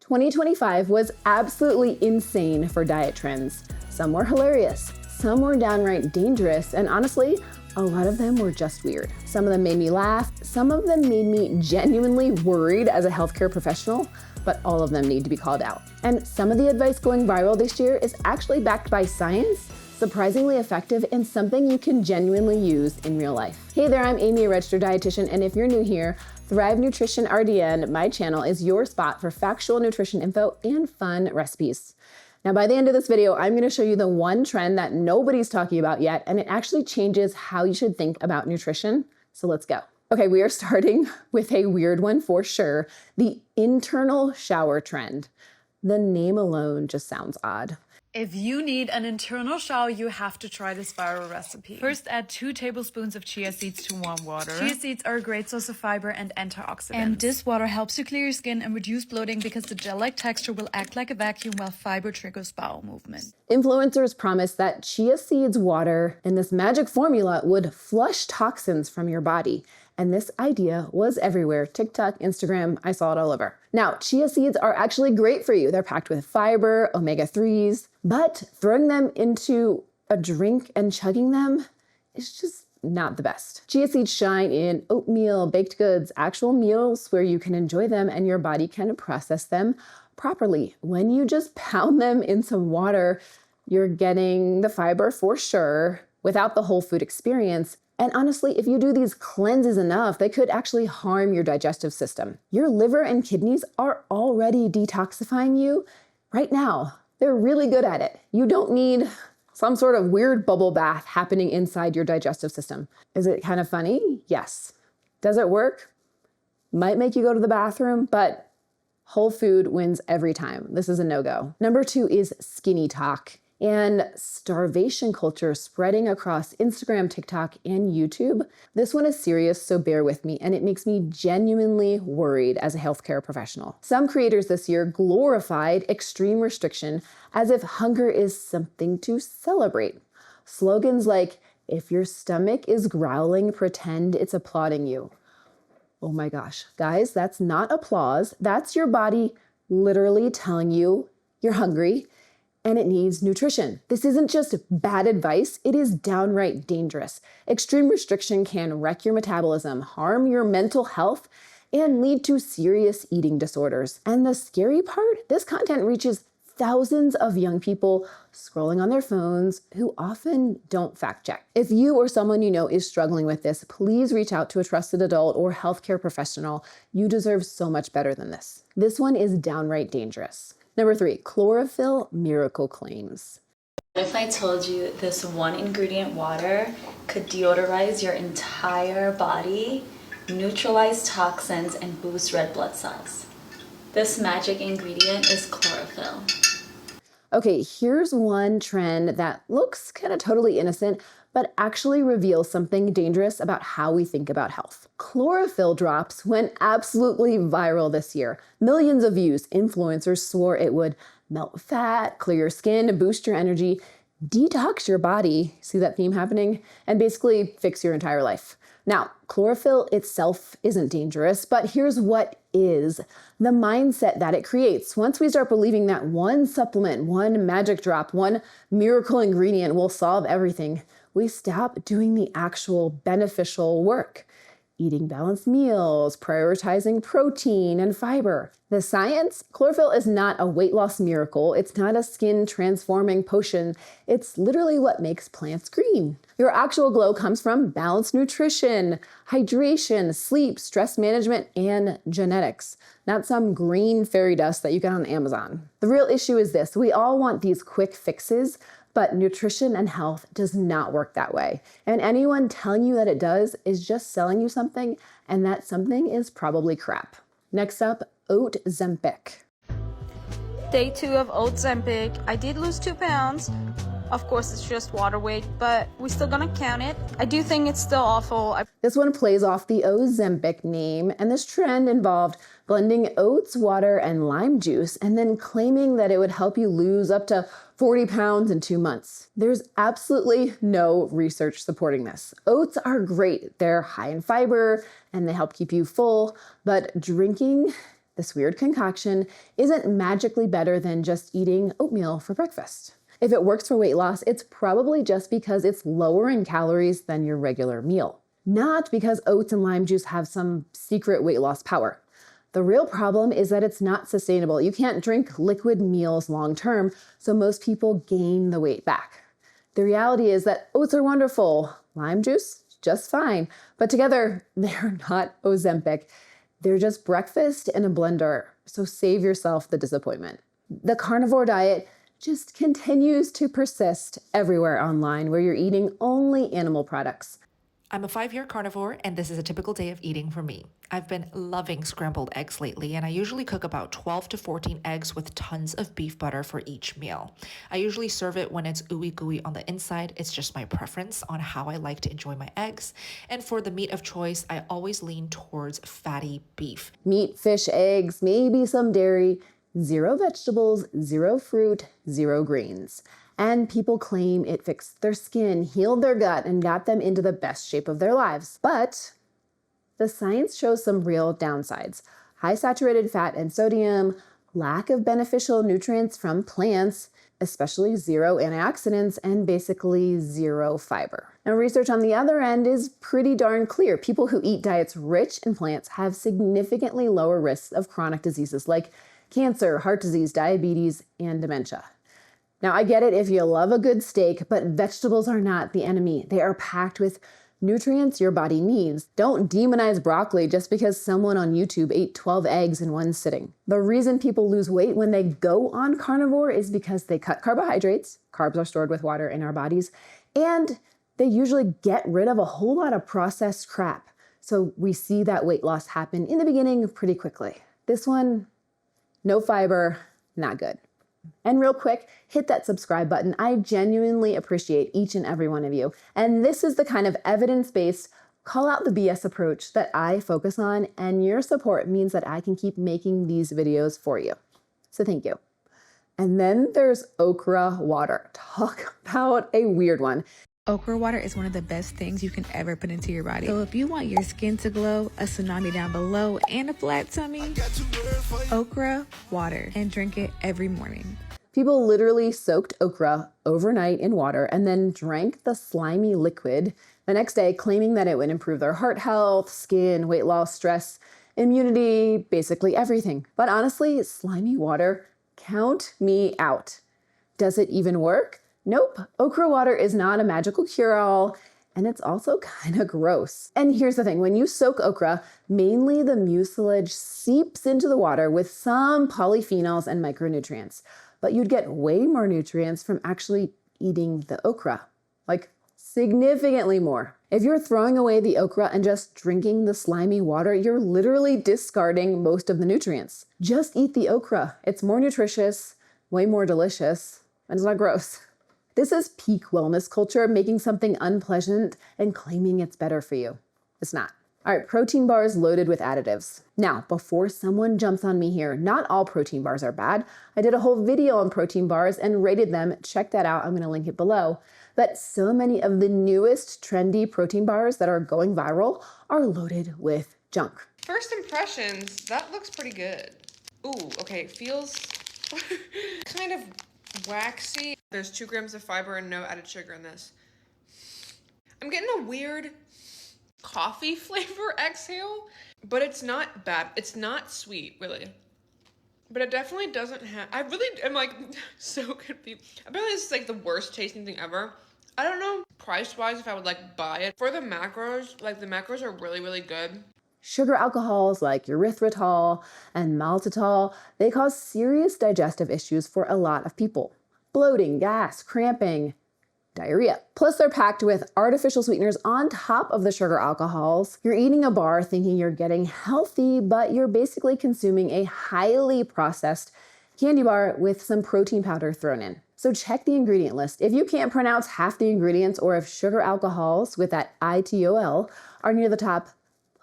2025 was absolutely insane for diet trends. Some were hilarious, some were downright dangerous, and honestly, a lot of them were just weird. Some of them made me laugh, some of them made me genuinely worried as a healthcare professional, but all of them need to be called out. And some of the advice going viral this year is actually backed by science, surprisingly effective, and something you can genuinely use in real life. Hey there, I'm Amy, a registered dietitian, and if you're new here, Thrive Nutrition RDN, my channel, is your spot for factual nutrition info and fun recipes. Now, by the end of this video, I'm going to show you the one trend that nobody's talking about yet, and it actually changes how you should think about nutrition. So let's go. Okay, we are starting with a weird one for sure, the internal shower trend. The name alone just sounds odd. If you need an internal shower, you have to try this viral recipe. First, add 2 tablespoons of chia seeds to warm water. Chia seeds are a great source of fiber and antioxidants. And this water helps you clear your skin and reduce bloating because the gel-like texture will act like a vacuum while fiber triggers bowel movement. Influencers promised that chia seeds water in this magic formula would flush toxins from your body. And this idea was everywhere. TikTok, Instagram, I saw it all over. Now, chia seeds are actually great for you. They're packed with fiber, omega-3s, but throwing them into a drink and chugging them is just not the best. Chia seeds shine in oatmeal, baked goods, actual meals where you can enjoy them and your body can process them properly. When you just pound them in some water, you're getting the fiber for sure without the whole food experience. And honestly, if you do these cleanses enough, they could actually harm your digestive system. Your liver and kidneys are already detoxifying you right now. They're really good at it. You don't need some sort of weird bubble bath happening inside your digestive system. Is it kind of funny? Yes. Does it work? Might make you go to the bathroom, but whole food wins every time. This is a no-go. Number 2 is SkinnyTok. And starvation culture spreading across Instagram, TikTok, and YouTube. This one is serious, so bear with me, and it makes me genuinely worried as a healthcare professional. Some creators this year glorified extreme restriction as if hunger is something to celebrate. Slogans like, if your stomach is growling, pretend it's applauding you. Oh my gosh, guys, that's not applause. That's your body literally telling you you're hungry and it needs nutrition. This isn't just bad advice, it is downright dangerous. Extreme restriction can wreck your metabolism, harm your mental health, and lead to serious eating disorders. And the scary part, this content reaches thousands of young people scrolling on their phones who often don't fact check. If you or someone you know is struggling with this, please reach out to a trusted adult or healthcare professional. You deserve so much better than this. This one is downright dangerous. Number 3, chlorophyll miracle claims. What if I told you this one ingredient water could deodorize your entire body, neutralize toxins, and boost red blood cells? This magic ingredient is chlorophyll. Okay, here's one trend that looks kind of totally innocent, but actually reveals something dangerous about how we think about health. Chlorophyll drops went absolutely viral this year. Millions of views. Influencers swore it would melt fat, clear your skin, boost your energy, detox your body, see that theme happening, and basically fix your entire life. Now, chlorophyll itself isn't dangerous, but here's what is: the mindset that it creates. Once we start believing that one supplement, one magic drop, one miracle ingredient will solve everything, we stop doing the actual beneficial work. Eating balanced meals, prioritizing protein and fiber. The science? Chlorophyll is not a weight loss miracle. It's not a skin transforming potion. It's literally what makes plants green. Your actual glow comes from balanced nutrition, hydration, sleep, stress management, and genetics. Not some green fairy dust that you get on Amazon. The real issue is this: we all want these quick fixes, but nutrition and health does not work that way. And anyone telling you that it does is just selling you something, and that something is probably crap. Next up, Oatzempic. Day 2 of Oatzempic. I did lose 2 pounds. Of course, it's just water weight, but we're still gonna count it. I do think it's still awful. This one plays off the Oatzempic name, and this trend involved blending oats, water, and lime juice, and then claiming that it would help you lose up to 40 pounds in 2 months. There's absolutely no research supporting this. Oats are great. They're high in fiber, and they help keep you full, but drinking This weird concoction isn't magically better than just eating oatmeal for breakfast. If it works for weight loss, it's probably just because it's lower in calories than your regular meal, not because oats and lime juice have some secret weight loss power. The real problem is that it's not sustainable. You can't drink liquid meals long term, so most people gain the weight back. The reality is that oats are wonderful, lime juice, just fine, but together they're not Oatzempic. They're just breakfast in a blender, so save yourself the disappointment. The carnivore diet just continues to persist everywhere online where you're eating only animal products. I'm a 5-year carnivore, and this is a typical day of eating for me. I've been loving scrambled eggs lately, and I usually cook about 12 to 14 eggs with tons of beef butter for each meal. I usually serve it when it's ooey gooey on the inside. It's just my preference on how I like to enjoy my eggs. And for the meat of choice, I always lean towards fatty beef. Meat, fish, eggs, maybe some dairy, 0 vegetables, 0 fruit, 0 greens. And people claim it fixed their skin, healed their gut, and got them into the best shape of their lives. But the science shows some real downsides. High saturated fat and sodium, lack of beneficial nutrients from plants, especially 0 antioxidants, and basically 0 fiber. Now, research on the other end is pretty darn clear. People who eat diets rich in plants have significantly lower risks of chronic diseases like cancer, heart disease, diabetes, and dementia. Now, I get it if you love a good steak, but vegetables are not the enemy. They are packed with nutrients your body needs. Don't demonize broccoli just because someone on YouTube ate 12 eggs in one sitting. The reason people lose weight when they go on carnivore is because they cut carbohydrates. Carbs are stored with water in our bodies. And they usually get rid of a whole lot of processed crap. So we see that weight loss happen in the beginning pretty quickly. This one, no fiber, not good. And real quick, hit that subscribe button. I genuinely appreciate each and every one of you. And this is the kind of evidence-based, call out the BS approach that I focus on, and your support means that I can keep making these videos for you. So thank you. And then there's Okra Water. Talk about a weird one. Okra water is one of the best things you can ever put into your body. So if you want your skin to glow, a tsunami down below, and a flat tummy, okra water, and drink it every morning. People literally soaked okra overnight in water and then drank the slimy liquid the next day, claiming that it would improve their heart health, skin, weight loss, stress, immunity, basically everything. But honestly, slimy water, count me out. Does it even work? Nope, okra water is not a magical cure-all, and it's also kind of gross. And here's the thing, when you soak okra, mainly the mucilage seeps into the water with some polyphenols and micronutrients. But you'd get way more nutrients from actually eating the okra, like significantly more. If you're throwing away the okra and just drinking the slimy water, you're literally discarding most of the nutrients. Just eat the okra. It's more nutritious, way more delicious, and it's not gross. This is peak wellness culture, making something unpleasant and claiming it's better for you. It's not. All right, protein bars loaded with additives. Now, before someone jumps on me here, not all protein bars are bad. I did a whole video on protein bars and rated them. Check that out. I'm going to link it below. But so many of the newest trendy protein bars that are going viral are loaded with junk. First impressions, that looks pretty good. Ooh, okay, it feels kind of waxy. There's 2 grams of fiber and no added sugar in this. I'm getting a weird coffee flavor exhale, but it's not bad. It's not sweet, really. But it definitely doesn't have, I really am like so confused. Apparently this is like the worst tasting thing ever. I don't know price-wise if I would like buy it. For the macros, like the macros are really, really good. Sugar alcohols like erythritol and maltitol, they cause serious digestive issues for a lot of people. Bloating, gas, cramping, diarrhea. Plus they're packed with artificial sweeteners on top of the sugar alcohols. You're eating a bar thinking you're getting healthy, but you're basically consuming a highly processed candy bar with some protein powder thrown in. So check the ingredient list. If you can't pronounce half the ingredients or if sugar alcohols with that ITOL are near the top,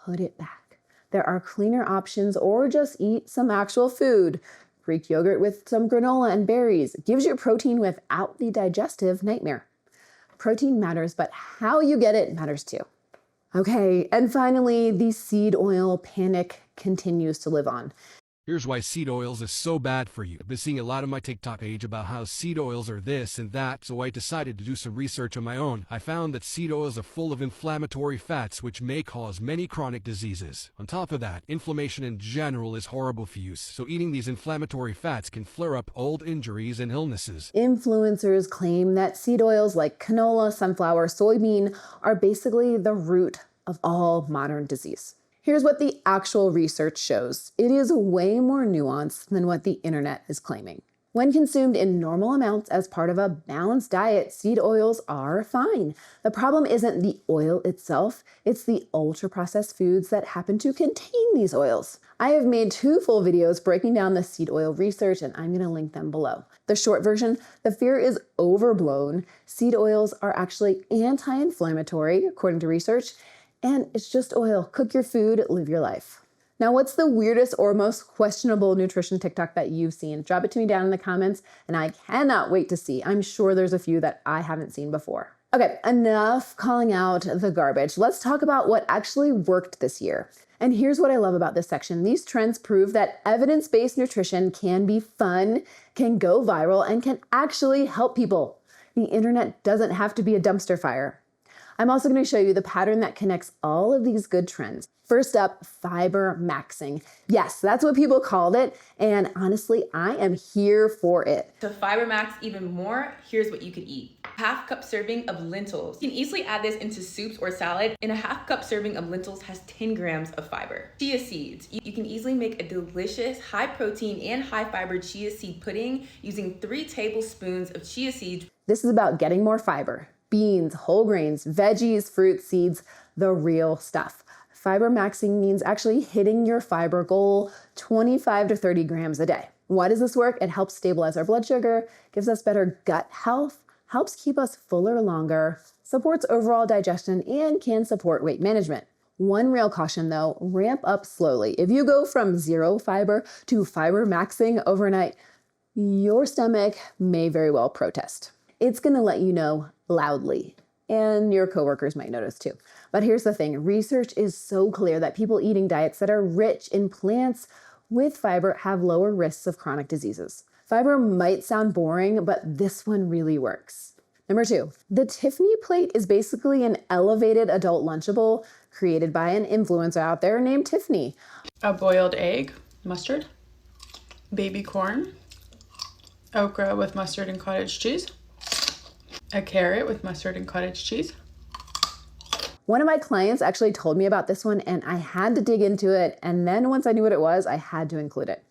put it back. There are cleaner options, or just eat some actual food. Greek yogurt with some granola and berries gives you protein without the digestive nightmare. Protein matters, but how you get it matters too. Okay, and finally, the seed oil panic continues to live on. Here's why seed oils is so bad for you. I've been seeing a lot on my TikTok page about how seed oils are this and that, so I decided to do some research on my own. I found that seed oils are full of inflammatory fats, which may cause many chronic diseases. On top of that, inflammation in general is horrible for you, so eating these inflammatory fats can flare up old injuries and illnesses. Influencers claim that seed oils like canola, sunflower, soybean are basically the root of all modern disease. Here's what the actual research shows. It is way more nuanced than what the internet is claiming. When consumed in normal amounts as part of a balanced diet, seed oils are fine. The problem isn't the oil itself, it's the ultra-processed foods that happen to contain these oils. I have made 2 full videos breaking down the seed oil research, and I'm going to link them below. The short version, the fear is overblown. Seed oils are actually anti-inflammatory, according to research, and it's just oil. Cook your food, live your life. Now, what's the weirdest or most questionable nutrition TikTok that you've seen? Drop it to me down in the comments, and I cannot wait to see. I'm sure there's a few that I haven't seen before. Okay, enough calling out the garbage. Let's talk about what actually worked this year. And here's what I love about this section. These trends prove that evidence-based nutrition can be fun, can go viral, and can actually help people. The internet doesn't have to be a dumpster fire. I'm also going to show you the pattern that connects all of these good trends. First up, Fibermaxxing. Yes, that's what people called it, and honestly, I am here for it. To Fibermax even more, here's what you could eat. Half cup serving of lentils. You can easily add this into soups or salad, and a half cup serving of lentils has 10 grams of fiber. Chia seeds. You can easily make a delicious high protein and high fiber chia seed pudding using 3 tablespoons of chia seeds. This is about getting more fiber. Beans, whole grains, veggies, fruits, seeds, the real stuff. Fibermaxxing means actually hitting your fiber goal 25 to 30 grams a day. Why does this work? It helps stabilize our blood sugar, gives us better gut health, helps keep us fuller longer, supports overall digestion, and can support weight management. One real caution though, ramp up slowly. If you go from 0 fiber to Fibermaxxing overnight, your stomach may very well protest. It's going to let you know loudly, and your coworkers might notice too. But here's the thing, research is so clear that people eating diets that are rich in plants with fiber have lower risks of chronic diseases. Fiber might sound boring, but this one really works. Number 2, the Tiffany Plate is basically an elevated adult Lunchable created by an influencer out there named Tiffany. A boiled egg, mustard, baby corn, okra with mustard and cottage cheese, a carrot with mustard and cottage cheese. One of my clients actually told me about this one and I had to dig into it, and then once I knew what it was, I had to include it.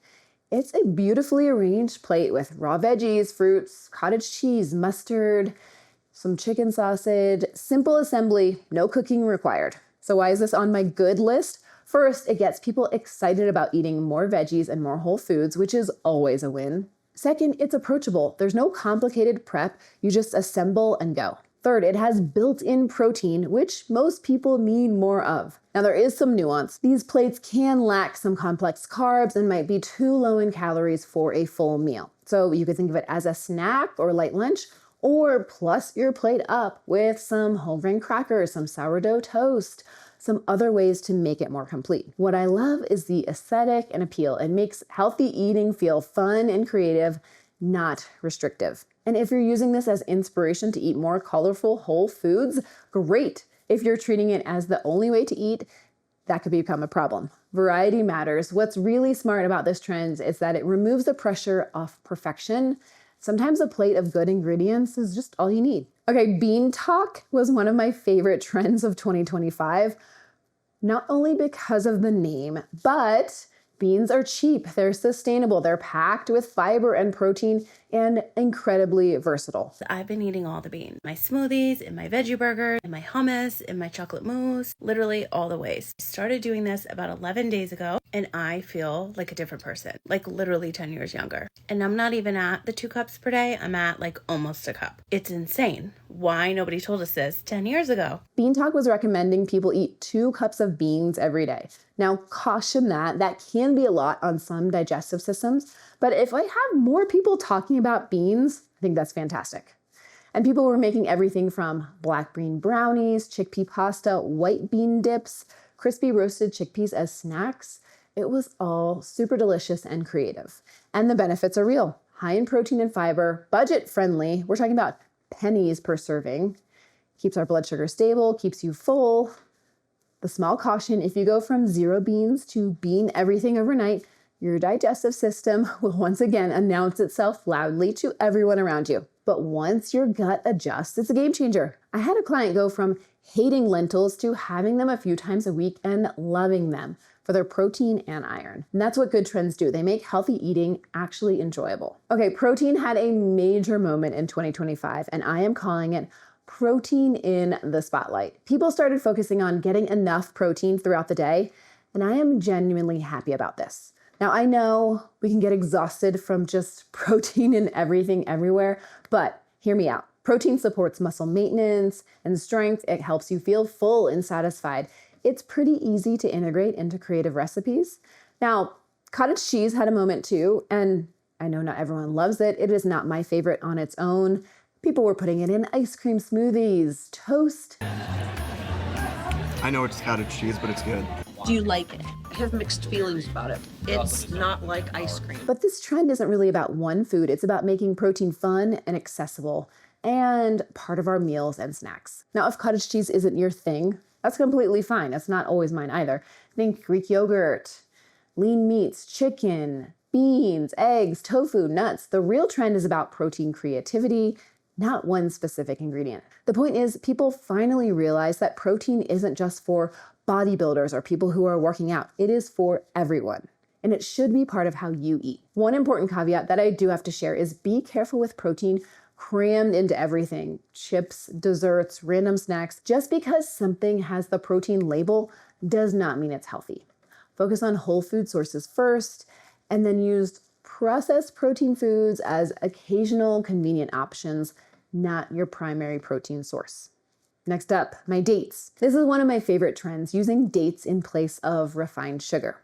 It's a beautifully arranged plate with raw veggies, fruits, cottage cheese, mustard, some chicken sausage, simple assembly, no cooking required. So why is this on my good list? First, it gets people excited about eating more veggies and more whole foods, which is always a win. Second, it's approachable. There's no complicated prep. You just assemble and go. Third, it has built-in protein, which most people need more of. Now, there is some nuance. These plates can lack some complex carbs and might be too low in calories for a full meal. So you could think of it as a snack or light lunch, or plus your plate up with some whole grain crackers, some sourdough toast, some other ways to make it more complete. What I love is the aesthetic and appeal. It makes healthy eating feel fun and creative, not restrictive. And if you're using this as inspiration to eat more colorful whole foods, great. If you're treating it as the only way to eat, that could become a problem. Variety matters. What's really smart about this trend is that it removes the pressure of perfection. Sometimes a plate of good ingredients is just all you need. Okay, BeanTok was one of my favorite trends of 2025, not only because of the name, but beans are cheap, they're sustainable, they're packed with fiber and protein, and incredibly versatile. I've been eating all the beans. My smoothies, in my veggie burgers, in my hummus, in my chocolate mousse, literally all the ways. I started doing this about 11 days ago, and I feel like a different person, like literally 10 years younger. And I'm not even at the 2 cups per day, I'm at like almost a cup. It's insane. Why nobody told us this 10 years ago? BeanTok was recommending people eat 2 cups of beans every day. Now, caution that can be a lot on some digestive systems, but if I have more people talking about beans, I think that's fantastic. And people were making everything from black bean brownies, chickpea pasta, white bean dips, crispy roasted chickpeas as snacks. It was all super delicious and creative. And the benefits are real. High in protein and fiber, budget friendly. We're talking about pennies per serving. Keeps our blood sugar stable, keeps you full. The small caution, if you go from 0 beans to bean everything overnight, your digestive system will once again announce itself loudly to everyone around you. But once your gut adjusts, it's a game changer. I had a client go from hating lentils to having them a few times a week and loving them for their protein and iron. And that's what good trends do. They make healthy eating actually enjoyable. Okay, protein had a major moment in 2025, and I am calling it protein in the spotlight. People started focusing on getting enough protein throughout the day, and I am genuinely happy about this. Now, I know we can get exhausted from just protein in everything everywhere, but hear me out. Protein supports muscle maintenance and strength. It helps you feel full and satisfied. It's pretty easy to integrate into creative recipes. Now, cottage cheese had a moment too, and I know not everyone loves it. It is not my favorite on its own. People were putting it in ice cream smoothies, toast. I know it's cottage cheese, but it's good. Do you like it? I have mixed feelings about it. It's not like ice cream. But this trend isn't really about one food. It's about making protein fun and accessible and part of our meals and snacks. Now, if cottage cheese isn't your thing, that's completely fine. That's not always mine either. Think Greek yogurt, lean meats, chicken, beans, eggs, tofu, nuts. The real trend is about protein creativity, not one specific ingredient. The point is, people finally realize that protein isn't just for bodybuilders or people who are working out. It is for everyone. And it should be part of how you eat. One important caveat that I do have to share is be careful with protein crammed into everything. Chips, desserts, random snacks. Just because something has the protein label does not mean it's healthy. Focus on whole food sources first, and then use processed protein foods as occasional convenient options, not your primary protein source. Next up, my dates. This is one of my favorite trends, using dates in place of refined sugar.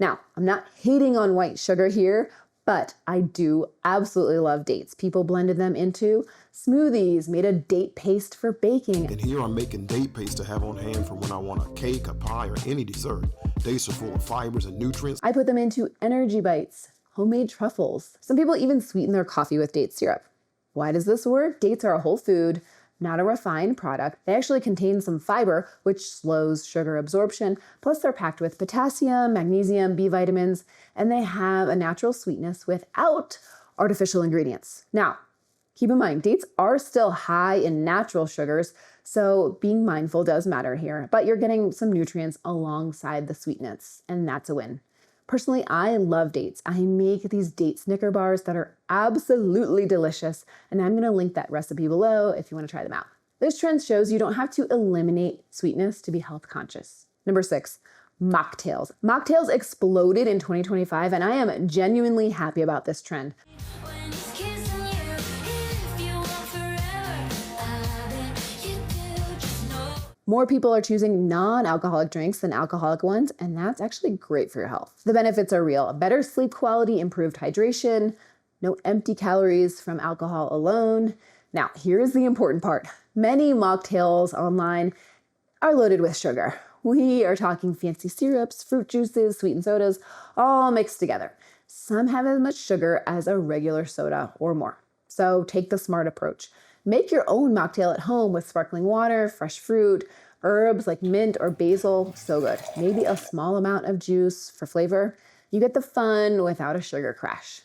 Now, I'm not hating on white sugar here, but I do absolutely love dates. People blended them into smoothies, made a date paste for baking. And here I'm making date paste to have on hand for when I want a cake, a pie, or any dessert. Dates are full of fibers and nutrients. I put them into energy bites, homemade truffles. Some people even sweeten their coffee with date syrup. Why does this work? Dates are a whole food, not a refined product. They actually contain some fiber, which slows sugar absorption. Plus, they're packed with potassium, magnesium, B vitamins, and they have a natural sweetness without artificial ingredients. Now, keep in mind, dates are still high in natural sugars, so being mindful does matter here, but you're getting some nutrients alongside the sweetness, and that's a win. Personally, I love dates. I make these date Snicker bars that are absolutely delicious, and I'm gonna link that recipe below if you wanna try them out. This trend shows you don't have to eliminate sweetness to be health conscious. Number 6, mocktails. Mocktails exploded in 2025, and I am genuinely happy about this trend. More people are choosing non-alcoholic drinks than alcoholic ones, and that's actually great for your health. The benefits are real. Better sleep quality, improved hydration, no empty calories from alcohol alone. Now, here's the important part. Many mocktails online are loaded with sugar. We are talking fancy syrups, fruit juices, sweetened sodas, all mixed together. Some have as much sugar as a regular soda or more. So take the smart approach. Make your own mocktail at home with sparkling water, fresh fruit, herbs like mint or basil. So good. Maybe a small amount of juice for flavor. You get the fun without a sugar crash.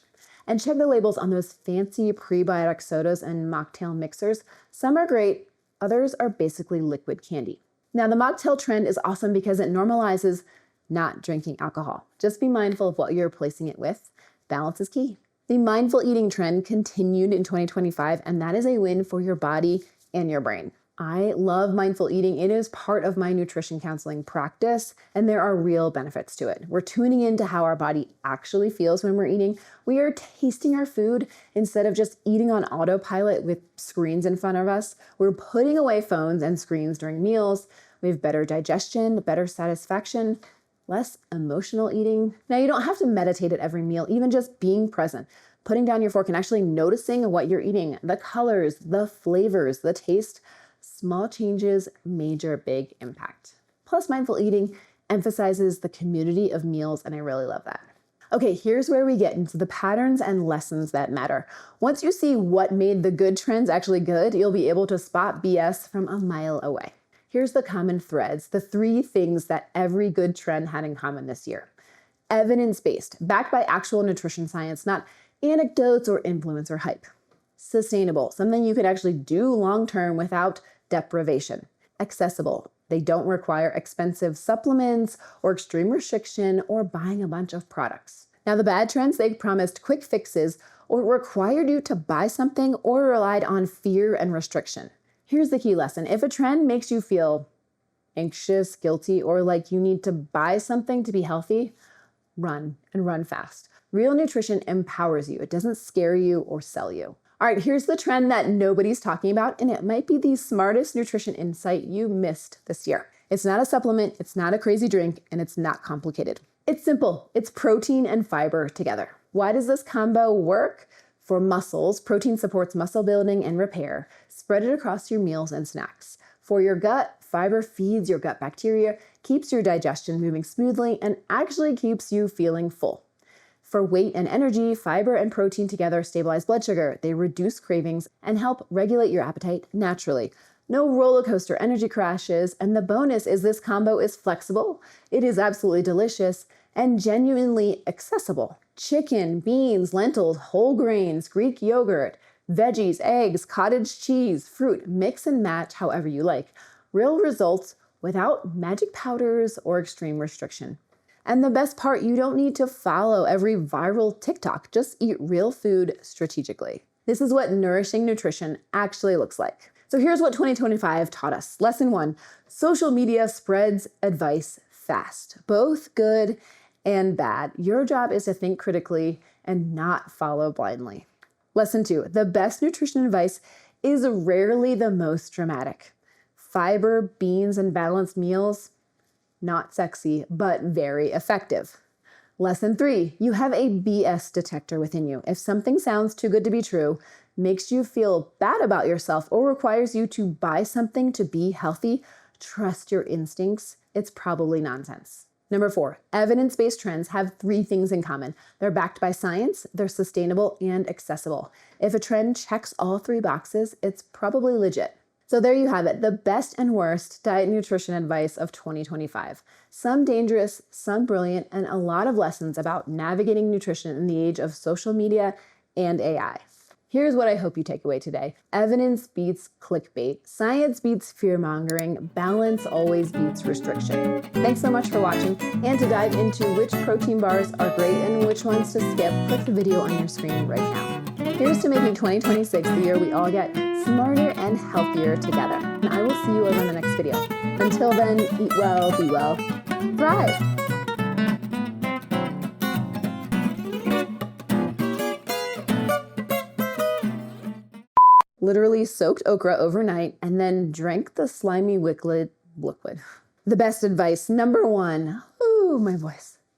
And check the labels on those fancy prebiotic sodas and mocktail mixers. Some are great, others are basically liquid candy. Now, the mocktail trend is awesome because it normalizes not drinking alcohol. Just be mindful of what you're replacing it with. Balance is key. The mindful eating trend continued in 2025, and that is a win for your body and your brain. I love mindful eating. It is part of my nutrition counseling practice, and there are real benefits to it. We're tuning into how our body actually feels when we're eating. We are tasting our food instead of just eating on autopilot with screens in front of us. We're putting away phones and screens during meals. We have better digestion, better satisfaction, less emotional eating. Now, you don't have to meditate at every meal, even just being present, putting down your fork and actually noticing what you're eating, the colors, the flavors, the taste. Small changes, major big impact. Plus, mindful eating emphasizes the community of meals, and I really love that. Okay, here's where we get into the patterns and lessons that matter. Once you see what made the good trends actually good, you'll be able to spot BS from a mile away. Here's the common threads, the 3 things that every good trend had in common this year. Evidence-based, backed by actual nutrition science, not anecdotes or influencer hype. Sustainable, something you could actually do long-term without deprivation. Accessible, they don't require expensive supplements or extreme restriction or buying a bunch of products. Now the bad trends, they promised quick fixes or required you to buy something or relied on fear and restriction. Here's the key lesson. If a trend makes you feel anxious, guilty, or like you need to buy something to be healthy, run and run fast. Real nutrition empowers you. It doesn't scare you or sell you. All right, here's the trend that nobody's talking about, and it might be the smartest nutrition insight you missed this year. It's not a supplement, it's not a crazy drink, and it's not complicated. It's simple. It's protein and fiber together. Why does this combo work? For muscles, protein supports muscle building and repair. Spread it across your meals and snacks. For your gut, fiber feeds your gut bacteria, keeps your digestion moving smoothly, and actually keeps you feeling full. For weight and energy, fiber and protein together stabilize blood sugar. They reduce cravings and help regulate your appetite naturally. No roller coaster energy crashes, and the bonus is this combo is flexible, it is absolutely delicious, and genuinely accessible. Chicken, beans, lentils, whole grains, Greek yogurt, veggies, eggs, cottage cheese, fruit, mix and match however you like. Real results without magic powders or extreme restriction. And the best part, you don't need to follow every viral TikTok. Just eat real food strategically. This is what nourishing nutrition actually looks like. So here's what 2025 taught us. Lesson 1, social media spreads advice fast, both good and bad. Your job is to think critically and not follow blindly. Lesson 2, the best nutrition advice is rarely the most dramatic. Fiber, beans, and balanced meals, not sexy, but very effective. Lesson 3, you have a BS detector within you. If something sounds too good to be true, makes you feel bad about yourself, or requires you to buy something to be healthy, trust your instincts. It's probably nonsense. Number 4, evidence-based trends have 3 things in common. They're backed by science, they're sustainable, and accessible. If a trend checks all 3 boxes, it's probably legit. So there you have it, the best and worst diet and nutrition advice of 2025. Some dangerous, some brilliant, and a lot of lessons about navigating nutrition in the age of social media and AI. Here's what I hope you take away today. Evidence beats clickbait. Science beats fear-mongering. Balance always beats restriction. Thanks so much for watching. And to dive into which protein bars are great and which ones to skip, click the video on your screen right now. Here's to making 2026 the year we all get smarter and healthier together. And I will see you over in the next video. Until then, eat well, be well, thrive. Literally soaked okra overnight and then drank the slimy liquid. The best advice, number 1. Ooh, my voice.